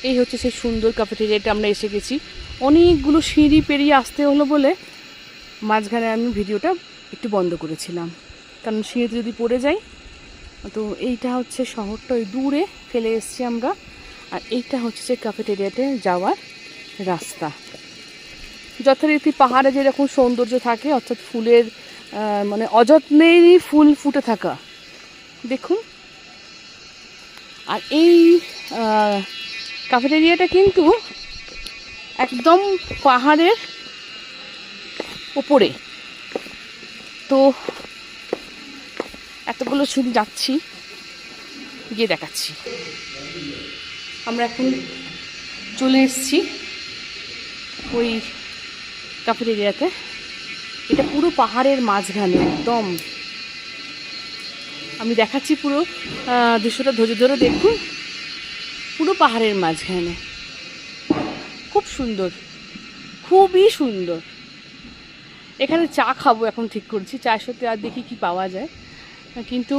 এই হচ্ছে সেই সুন্দর ক্যাফেটেরিয়াটা আমরা এসে গেছি। অনেকগুলো সিঁড়ি পেরিয়ে আসতে হলো বলে মাঝখানে আমি ভিডিওটা একটু বন্ধ করেছিলাম, কারণ সিঁড়িতে যদি পড়ে যাই। তো এইটা হচ্ছে শহরটা ওই দূরে ফেলে এসেছি আমরা, আর এইটা হচ্ছে ক্যাফেটেরিয়াতে যাওয়ার রাস্তা। যথারীতি পাহাড়ে যেরকম সৌন্দর্য থাকে, অর্থাৎ ফুলের মানে অযত্নেরই ফুল ফুটে থাকা, দেখুন। আর এই ক্যাফেটেরিয়াটা কিন্তু একদম পাহাড়ের ওপরে। তো এতগুলো সিঁড়ি যাচ্ছি, গিয়ে দেখাচ্ছি। আমরা এখন চলে এসেছি ওই ক্যাফেটেরিয়াতে। এটা পুরো পাহাড়ের মাঝখানে একদম। আমি দেখাচ্ছি পুরো দৃশ্যটা, ধৈর্য ধরে দেখুন। পুরো পাহাড়ের মাঝখানে, খুব সুন্দর, খুবই সুন্দর। এখানে চা খাবো এখন ঠিক করছি, চায়ের সাথে আর দেখি কি পাওয়া যায়। কিন্তু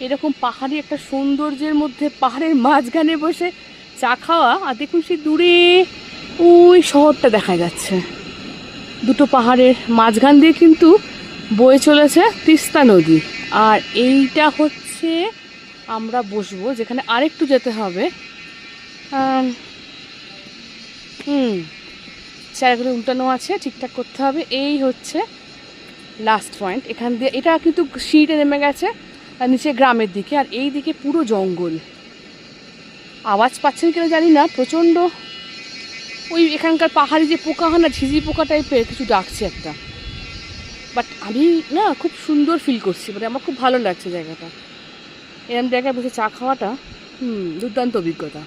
এরকম পাহাড়ি একটা সৌন্দর্যের মধ্যে পাহাড়ের মাঝখানে বসে চা খাওয়া, আর দেখুন সেই দূরে ওই শহরটা দেখা যাচ্ছে। দুটো পাহাড়ের মাঝখান দিয়ে কিন্তু বয়ে চলেছে তিস্তা নদী। আর এইটা হচ্ছে আমরা বসবো, যেখানে আরেকটু যেতে হবে। চেয়ারগুলো উল্টানো আছে, ঠিকঠাক করতে হবে। এই হচ্ছে লাস্ট পয়েন্ট। এখান দিয়ে এটা কিন্তু সিঁড়িতে নেমে গেছে আর নিচে গ্রামের দিকে, আর এই দিকে পুরো জঙ্গল। আওয়াজ পাচ্ছেন কিনা জানি না, প্রচণ্ড ওই এখানকার পাহাড়ি যে পোকা হয় না, ঝিঝি পোকা টাইপের কিছু ডাকছে একটা। বাট আমি না খুব সুন্দর ফিল করছি, মানে আমার খুব ভালো লাগছে জায়গাটা। এরকম জায়গায় বসে চা খাওয়াটা দুর্দান্ত অভিজ্ঞতা।